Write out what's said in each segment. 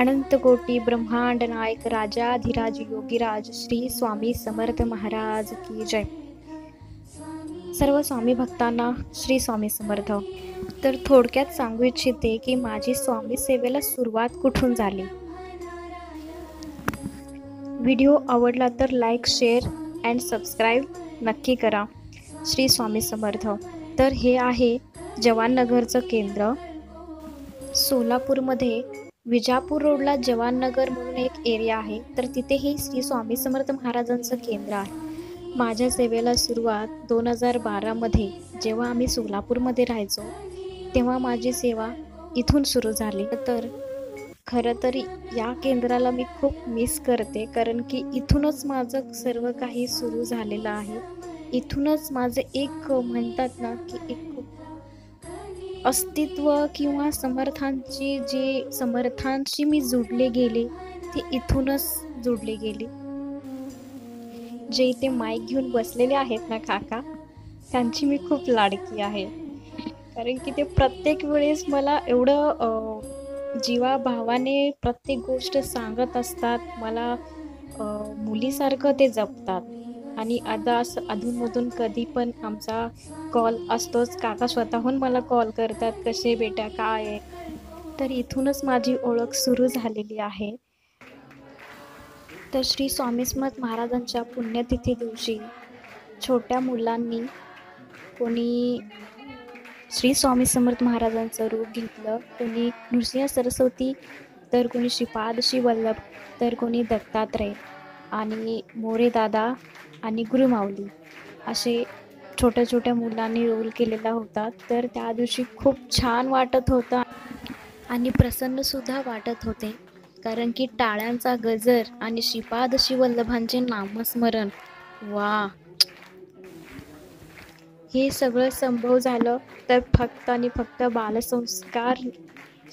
अनंत कोटी ब्रह्मांड नायक राजाधिराज योगीराज श्री स्वामी समर्थ महाराज की जय। सर्व स्वामी भक्तांना श्री स्वामी समर्थ। तर थोडक्यात सांगू इच्छिते की माझी स्वामी सेवेला सुरुवात कुठून झाली। व्हिडिओ आवडला तर लाईक, शेअर अँड सबस्क्राईब नक्की करा। श्री स्वामी समर्थ। तर हे आहे जवाननगरचं केंद्र। सोलापूरमध्ये विजापूर रोडला जवाननगर म्हणून एक एरिया आहे, तर तिथेही श्री स्वामी समर्थ महाराजांचं केंद्र आहे। माझ्या सेवेला सुरुवात 2012 मध्ये जेव्हा आम्ही सोलापूरमध्ये राहायचो तेव्हा माझी सेवा इथून सुरू झाली। तर खरं तर या केंद्राला मी खूप मिस करते, कारण की इथूनच माझं सर्व काही सुरू झालेलं आहे। इथूनच माझं एक म्हणतात ना की एक अस्तित्व किंवा समर्थांशी मी जोडले गेले, ते इथूनच जोडले गेले। जे इथे माईक घेऊन बसलेले आहेत ना काका, त्यांची मी खूप लाडकी आहे, कारण की ते प्रत्येक वेळेस मला एवढं जीवाभावाने प्रत्येक गोष्ट सांगत असतात। मला मुलीसारखं ते जपतात। आणि आता असं अधूनमधून कधी पण आमचा कॉल असतोच, काका स्वतःहून मला कॉल करतात, कसे बेटा, काय आहे। तर इथूनच माझी ओळख सुरू झालेली आहे। तर श्री स्वामी समर्थ महाराजांच्या पुण्यतिथी दिवशी छोट्या मुलांनी कोणी श्री स्वामी समर्थ महाराजांचं रूप घेतलं, कोणी नृसिंह सरस्वती, तर कोणी श्रीपाद श्री वल्लभ, तर कोणी दत्तात्रय आणि मोरे दादा आणि गुरुमाऊली, असे छोट्या छोट्या मुलांनी रोल केलेला होता। तर त्या दिवशी खूप छान वाटत होतं आणि प्रसन्नसुद्धा वाटत होते, कारण की टाळ्यांचा गजर आणि श्रीपाद श्री वल्लभांचे नामस्मरण, वा, हे सगळं संभव झालं तर फक्त आणि फक्त बालसंस्कार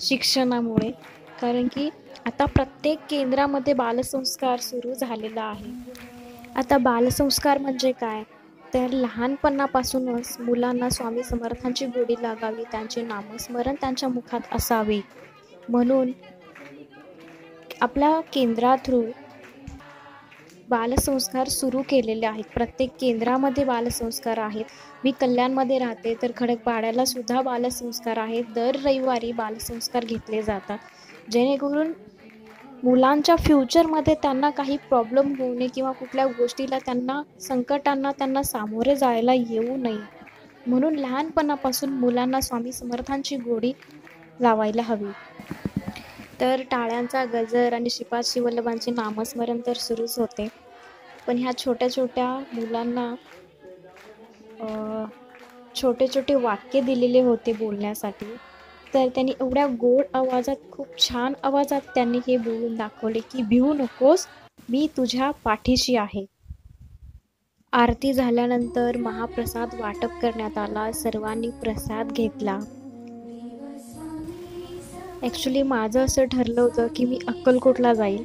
शिक्षणामुळे। कारण की आता प्रत्येक केंद्रामध्ये बालसंस्कार सुरू झालेला आहे। आता बालसंस्कार म्हणजे काय, तर लहानपणापासूनच मुलांना स्वामी समर्थांची गोडी लागावी, त्यांचे नामस्मरण त्यांच्या मुखात असावे, म्हणून आपल्या केंद्रा थ्रू बालसंस्कार सुरू केलेले आहेत। प्रत्येक केंद्रामध्ये बालसंस्कार आहेत। मी कल्याणमध्ये राहते, तर खडकपाड्याला सुद्धा बालसंस्कार आहेत। दर रविवारी बालसंस्कार घेतले जातात, जेणेकरून मुलांच्या फ्युचरमध्ये त्यांना काही प्रॉब्लेम होऊ नये किंवा कुठल्या गोष्टीला संकटांना त्यांना सामोरे जायला येऊ नये, म्हणून लहानपणापासून मुलांना स्वामी समर्थांची गोडी लावायला हवी। तर टाळ्यांचा गजर आणि श्रीपाद श्री वल्लभांचे नामस्मरण तर सुरूच होते, पण ह्या छोट्या छोट्या मुलांना छोटे छोटे वाक्य दिलेले होते बोलण्यासाठी। तर त्यांनी एवढ्या गोड आवाजात, खूप छान आवाजात त्यांनी हे बोलून दाखवले की भिवू नकोस, मी तुझ्या पाठीशी आहे। आरती झाल्यानंतर महाप्रसाद वाटप करण्यात आला, सर्वांनी प्रसाद घेतला। ॲक्च्युली माझं असं ठरलं होतं की मी अक्कलकोटला जाईल,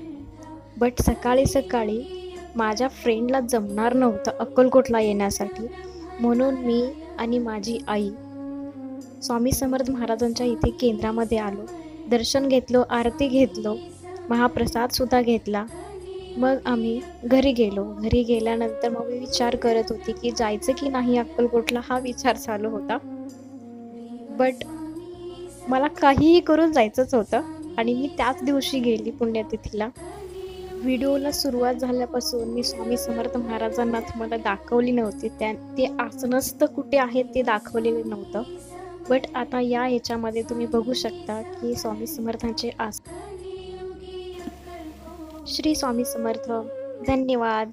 बट सकाळी सकाळी माझ्या फ्रेंडला जमणार नव्हतं अक्कलकोटला येण्यासाठी, म्हणून मी आणि माझी आई स्वामी समर्थ महाराजांच्या इथे केंद्रामध्ये आलो, दर्शन घेतलो, आरती घेतलो, महाप्रसादसुद्धा घेतला। मग आम्ही घरी गेलो। घरी गेल्यानंतर मग मी विचार करत होती की जायचं की नाही अक्कलकोटला, हा विचार चालू होता, बट मला काहीही करून जायचंच होतं आणि मी त्याच दिवशी गेली पुण्यतिथीला। व्हिडिओला सुरुवात झाल्यापासून मी स्वामी समर्थ महाराजांना तुम्हाला दाखवली नव्हती, ते आसनस्थ कुठे आहेत ते दाखवलेले नव्हतं, बट आता या ह्याच्यामध्ये तुम्ही बघू शकता की स्वामी समर्थांचे आसन। श्री स्वामी समर्थ। धन्यवाद।